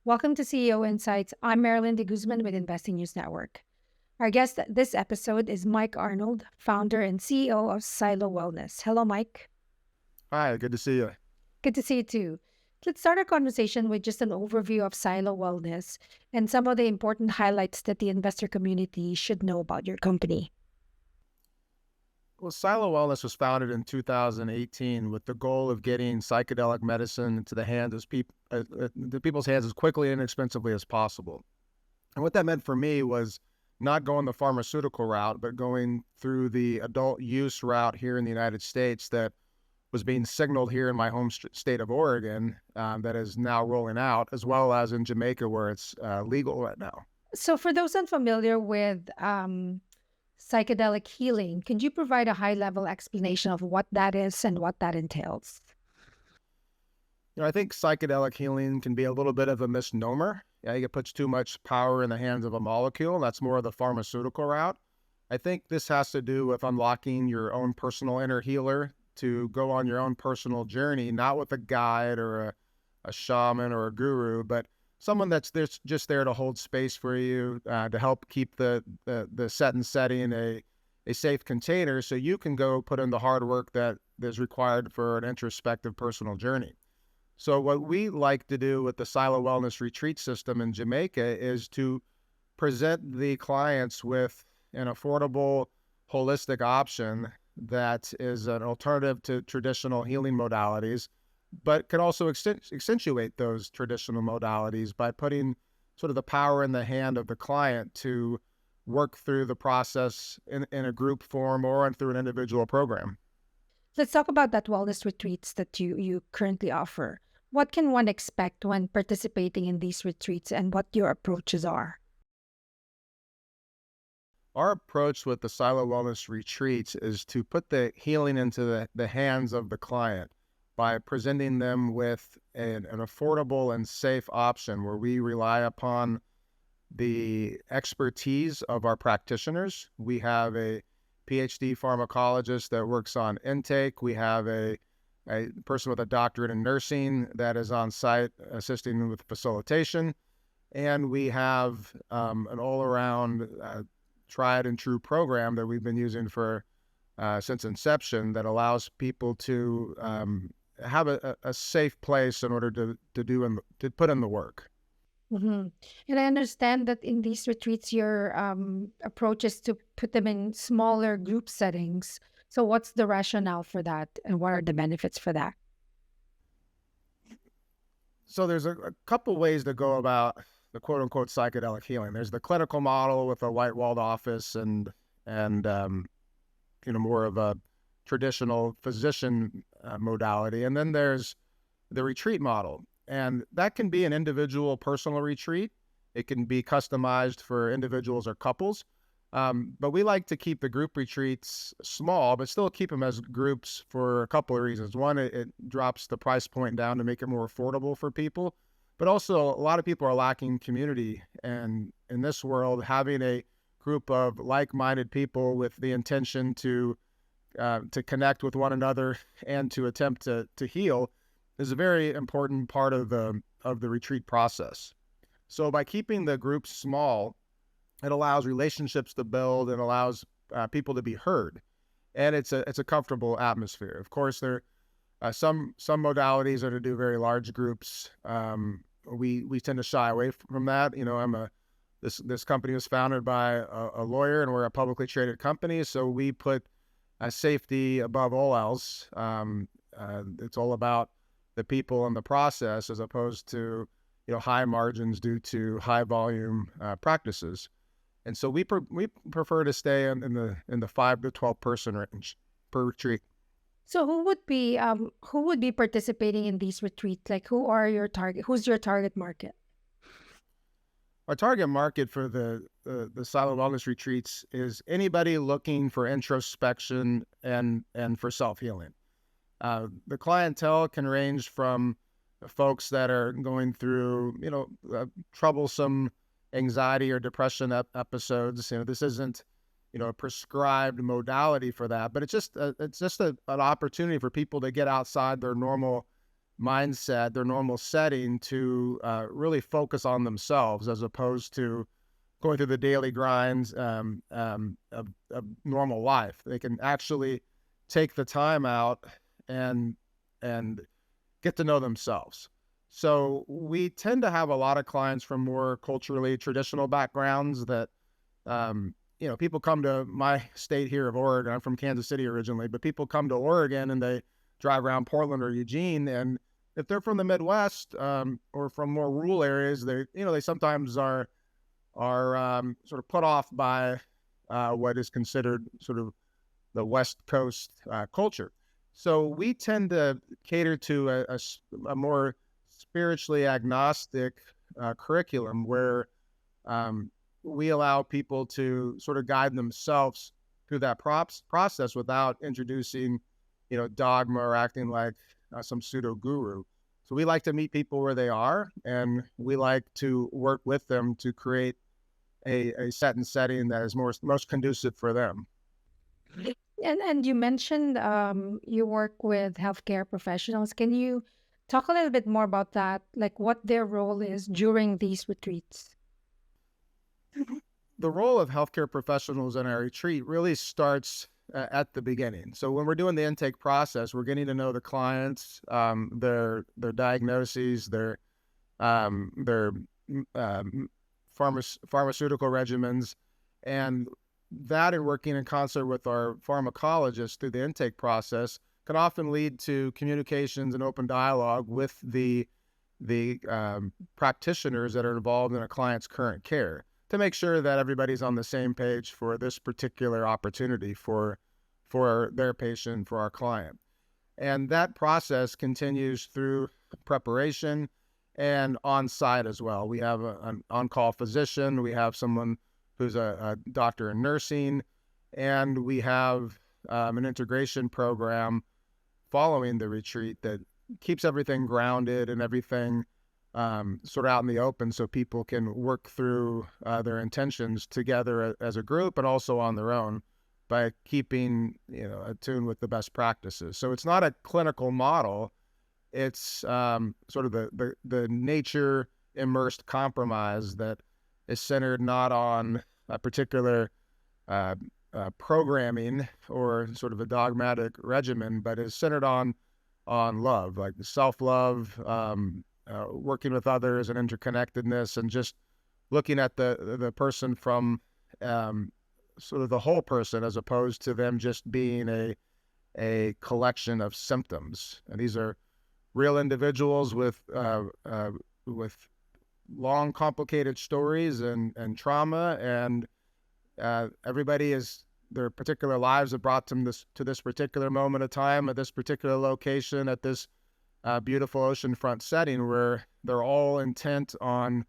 Welcome to CEO Insights. I'm Marilyn de Guzman with Investing News Network. Our guest this episode is Mike Arnold, founder and CEO of Silo Wellness. Hello, Mike. Hi, good to see you. Good to see you too. Let's start our conversation with just an overview of Silo Wellness and some of the important highlights that the investor community should know about your company. Well, Silo Wellness was founded in 2018 with the goal of getting psychedelic medicine into the hands of the people's hands as quickly and inexpensively as possible. And what that meant for me was not going the pharmaceutical route, but going through the adult use route here in the United States that was being signaled here in my home state of Oregon, that is now rolling out, as well as in Jamaica where it's legal right now. So, for those unfamiliar with psychedelic healing, can you provide a high level explanation of what that is and what that entails? I think psychedelic healing can be a little bit of a misnomer. I think it puts too much power in the hands of a molecule. That's more of the pharmaceutical route. I think this has to do with unlocking your own personal inner healer to go on your own personal journey, not with a guide or a shaman or a guru, but someone that's just there to hold space for you, to help keep the set and setting a safe container so you can go put in the hard work that is required for an introspective personal journey. So what we like to do with the Silo Wellness Retreat System in Jamaica is to present the clients with an affordable, holistic option that is an alternative to traditional healing modalities, but can also accentuate those traditional modalities by putting sort of the power in the hand of the client to work through the process in a group form or through an individual program. Let's talk about that wellness retreats that you currently offer. What can one expect when participating in these retreats and what your approaches are? Our approach with the Silo Wellness Retreats is to put the healing into the hands of the client by presenting them with an affordable and safe option where we rely upon the expertise of our practitioners. We have a PhD pharmacologist that works on intake. We have a person with a doctorate in nursing that is on site assisting with facilitation. And we have an all-around tried and true program that we've been using for since inception that allows people to have a safe place in order to put in the work. Mm-hmm. And I understand that in these retreats, your approach is to put them in smaller group settings. So, what's the rationale for that, and what are the benefits for that? So there's a couple ways to go about the quote unquote psychedelic healing. There's the clinical model with a white walled office and more of a traditional physician modality. And then there's the retreat model. And that can be an individual personal retreat. It can be customized for individuals or couples. But we like to keep the group retreats small, but still keep them as groups for a couple of reasons. One, it drops the price point down to make it more affordable for people. But also, a lot of people are lacking community. And in this world, having a group of like-minded people with the intention to connect with one another and to attempt to heal is a very important part of the retreat process. So by keeping the groups small, it allows relationships to build and allows people to be heard, and it's a comfortable atmosphere. Of course, there some modalities are to do very large groups. We tend to shy away from that. This company was founded by a lawyer, and we're a publicly traded company, so we put safety above all else. It's all about the people and the process, as opposed to high margins due to high volume practices. And so we prefer to stay in the 5 to 12 person range per retreat. So, who would be participating in these retreats? Like, who are your target? Who's your target market? Our target market for the Silo Wellness Retreats is anybody looking for introspection and for self-healing. The clientele can range from folks that are going through, troublesome anxiety or depression episodes. This isn't, a prescribed modality for that, but it's just an opportunity for people to get outside their normal mindset, their normal setting, to really focus on themselves as opposed to going through the daily grinds of normal life. They can actually take the time out and and get to know themselves. So we tend to have a lot of clients from more culturally traditional backgrounds that, people come to my state here of Oregon. I'm from Kansas City originally, but people come to Oregon and they drive around Portland or Eugene. And if they're from the Midwest, or from more rural areas, they sometimes are sort of put off by what is considered sort of the West Coast culture. So we tend to cater to a more spiritually agnostic curriculum where we allow people to sort of guide themselves through that process without introducing, dogma or acting like some pseudo guru. So we like to meet people where they are, and we like to work with them to create a set and setting that is most conducive for them. And you mentioned you work with healthcare professionals. Can you talk a little bit more about that? Like what their role is during these retreats? The role of healthcare professionals in our retreat really starts at the beginning. So when we're doing the intake process, we're getting to know the clients, their diagnoses, their pharmaceutical regimens, and that, and working in concert with our pharmacologists through the intake process, can often lead to communications and open dialogue with the practitioners that are involved in a client's current care, to make sure that everybody's on the same page for this particular opportunity for their patient, for our client. And that process continues through preparation and on-site as well. We have an on-call physician, we have someone who's a doctor in nursing, and we have an integration program following the retreat that keeps everything grounded and everything sort of out in the open, so people can work through their intentions together as a group and also on their own, by keeping attuned with the best practices. So it's not a clinical model. It's sort of the nature immersed compromise that is centered not on a particular programming or sort of a dogmatic regimen, but is centered on love, like self-love, working with others and interconnectedness, and just looking at the person from sort of the whole person, as opposed to them just being a collection of symptoms. And these are real individuals with long, complicated stories and trauma, and everybody is, their particular lives have brought them to this particular moment of time, at this particular location, at this beautiful oceanfront setting, where they're all intent on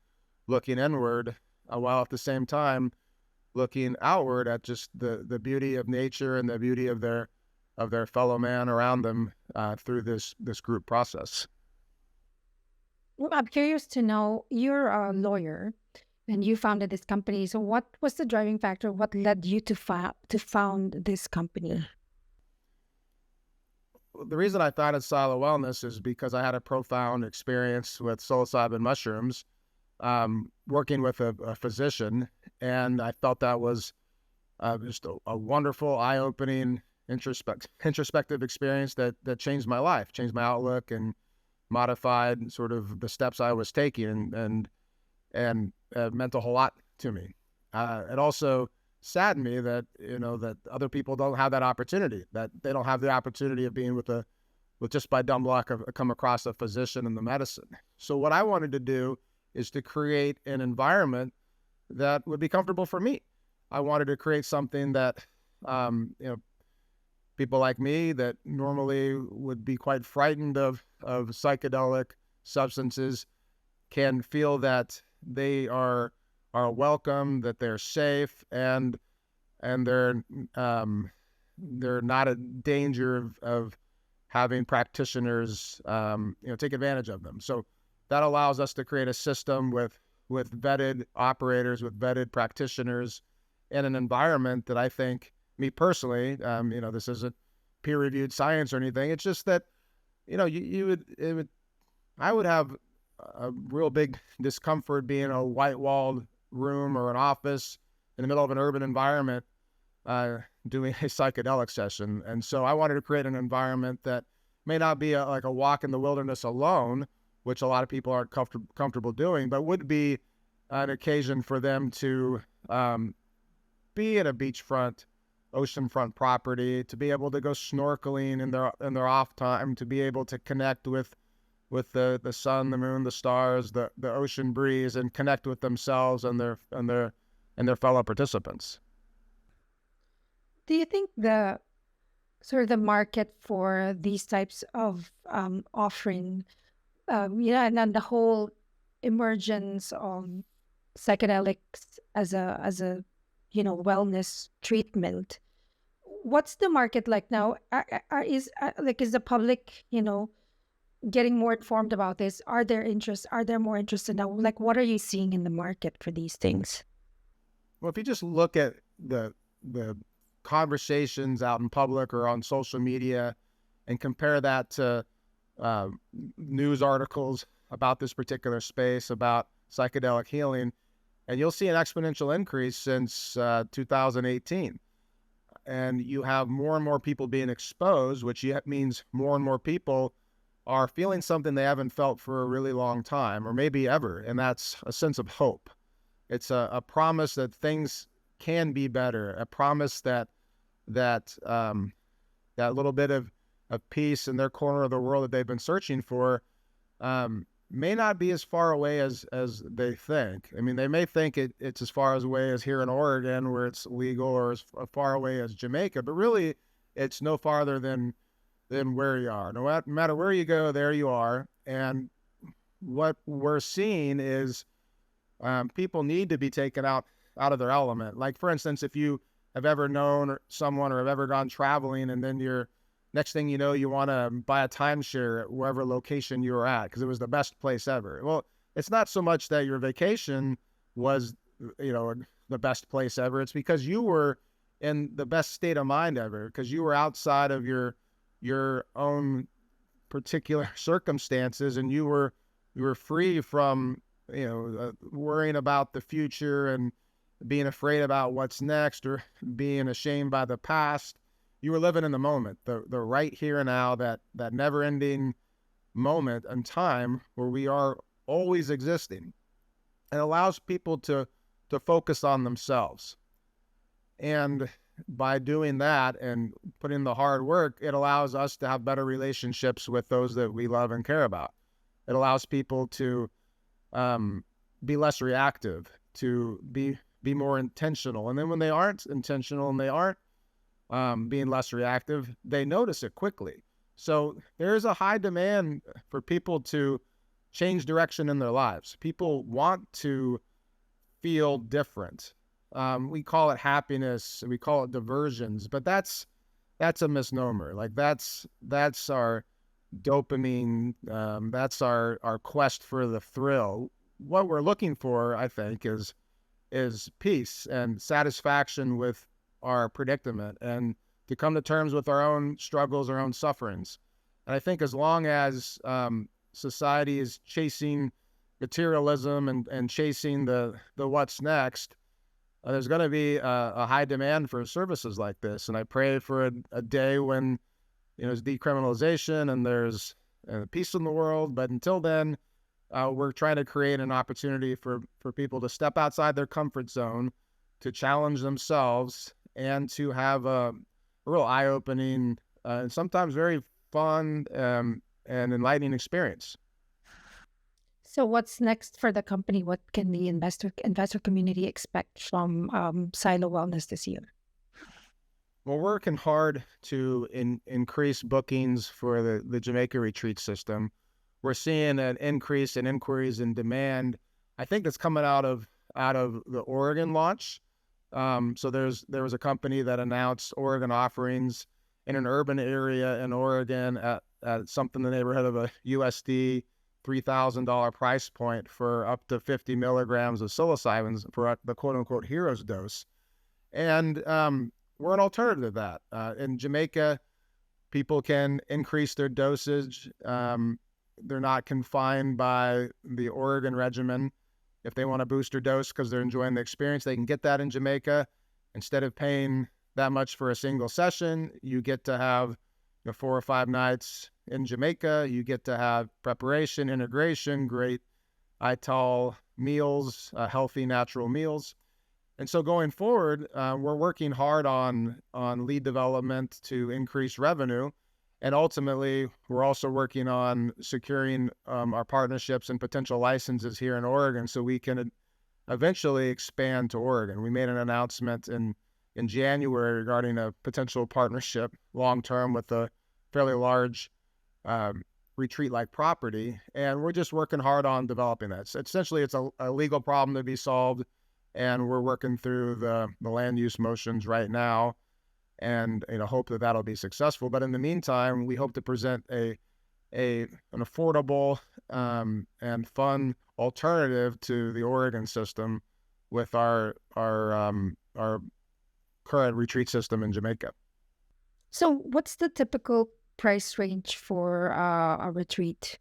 looking inward, while at the same time looking outward at just the beauty of nature and the beauty of their fellow man around them through this group process. Well, I'm curious to know, you're a lawyer and you founded this company. So what was the driving factor? What led you to found this company? The reason I founded Silo Wellness is because I had a profound experience with psilocybin mushrooms, working with a physician, and I felt that was just a wonderful, eye-opening, introspective experience that changed my life, changed my outlook, and modified sort of the steps I was taking, and meant a whole lot to me. It also saddened me that that other people don't have that opportunity, that they don't have the opportunity of being with just by dumb luck of come across a physician in the medicine. So what I wanted to do is to create an environment that would be comfortable for me. I wanted to create something that people like me that normally would be quite frightened of psychedelic substances can feel that they are welcome, that they're safe, and they're not in danger of having practitioners take advantage of them. So that allows us to create a system with vetted operators, with vetted practitioners, in an environment that I think, me personally, this isn't peer-reviewed science or anything. It's just that it would I would have a real big discomfort being a white-walled room or an office in the middle of an urban environment uh, doing a psychedelic session. And so I wanted to create an environment that may not be like a walk in the wilderness alone, which a lot of people aren't comfortable doing, but would be an occasion for them to um, be at a beachfront, oceanfront property, to be able to go snorkeling in their off time, to be able to connect with the sun, the moon, the stars, the ocean breeze, and connect with themselves and their fellow participants. Do you think the sort of the market for these types of offering, yeah, and then the whole emergence of psychedelics as a wellness treatment? What's the market like now? Is the public getting more informed about this? Are there more interested now? Like, what are you seeing in the market for these things? Well, if you just look at the conversations out in public or on social media and compare that to uh, news articles about this particular space, about psychedelic healing, and you'll see an exponential increase since 2018. And you have more and more people being exposed, which means more and more people are feeling something they haven't felt for a really long time, or maybe ever, and that's a sense of hope. It's a promise that things can be better, a promise that that little bit of peace in their corner of the world that they've been searching for may not be as far away as they think. I mean, they may think it's as far away as here in Oregon where it's legal, or as far away as Jamaica, but really it's no farther than where you are. No matter where you go, there you are. And what we're seeing is people need to be taken out of their element. Like, for instance, if you have ever known someone or have ever gone traveling, and then you're next thing you know, you want to buy a timeshare at wherever location you were at because it was the best place ever. Well, it's not so much that your vacation was, the best place ever. It's because you were in the best state of mind ever, because you were outside of your own particular circumstances, and you were free from worrying about the future and being afraid about what's next, or being ashamed by the past. You were living in the moment, the right here and now, that never ending moment and time where we are always existing. It allows people to focus on themselves. And by doing that and putting the hard work, it allows us to have better relationships with those that we love and care about. It allows people to be less reactive, to be more intentional. And then when they aren't intentional and they aren't being less reactive, they notice it quickly. So there's a high demand for people to change direction in their lives. People want to feel different. We call it happiness, we call it diversions, but that's a misnomer. Like, that's our dopamine. That's our quest for the thrill. What we're looking for, I think, is peace and satisfaction with our predicament, and to come to terms with our own struggles, our own sufferings. And I think as long as society is chasing materialism and chasing the what's next, there's going to be a high demand for services like this. And I pray for a day when there's decriminalization and there's peace in the world. But until then, we're trying to create an opportunity for people to step outside their comfort zone, to challenge themselves, and to have a real eye-opening and sometimes very fun and enlightening experience. So, what's next for the company? What can the investor community expect from Silo Wellness this year? We're working hard to increase bookings for the Jamaica retreat system. We're seeing an increase in inquiries and demand. I think that's coming out of the Oregon launch. So there was a company that announced Oregon offerings in an urban area in Oregon at something in the neighborhood of a USD $3,000 price point for up to 50 milligrams of psilocybin for the quote unquote hero's dose. And we're an alternative to that. In Jamaica, people can increase their dosage they're not confined by the Oregon regimen. If they want a booster dose because they're enjoying the experience, they can get that in Jamaica. Instead of paying that much for a single session, you get to have 4 or 5 nights in Jamaica. You get to have preparation, integration, great ITAL meals, healthy, natural meals. And so going forward, we're working hard on lead development to increase revenue. And ultimately, we're also working on securing our partnerships and potential licenses here in Oregon so we can eventually expand to Oregon. We made an announcement in January regarding a potential partnership long-term with a fairly large retreat-like property. And we're just working hard on developing that. So essentially, it's a legal problem to be solved. And we're working through the land use motions right now, and hope that that'll be successful. But in the meantime, we hope to present an affordable and fun alternative to the Oregon system with our current retreat system in Jamaica. So, what's the typical price range for a retreat?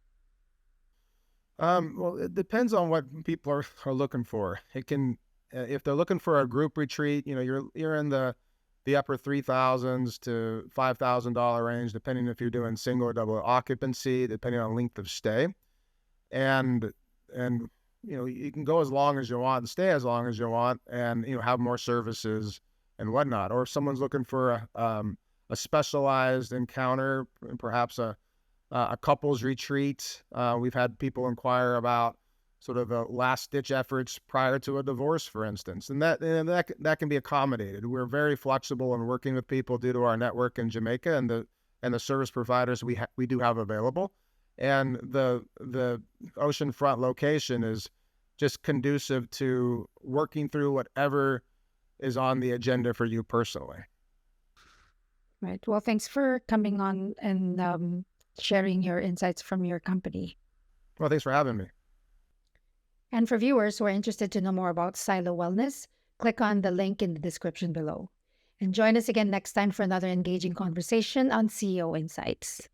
Well, it depends on what people are looking for. It can, if they're looking for a group retreat, you're in the upper $3,000s to $5,000 range, depending if you're doing single or double occupancy, depending on length of stay. And you can go as long as you want and stay as long as you want, and have more services and whatnot. Or if someone's looking for a specialized encounter, perhaps a couples retreat. We've had people inquire about sort of the last ditch efforts prior to a divorce, for instance, and that can be accommodated. We're very flexible in working with people due to our network in Jamaica and the service providers we do have available, and the oceanfront location is just conducive to working through whatever is on the agenda for you personally. Right. Well, thanks for coming on and sharing your insights from your company. Well, thanks for having me. And for viewers who are interested to know more about Silo Wellness, click on the link in the description below. And join us again next time for another engaging conversation on CEO Insights.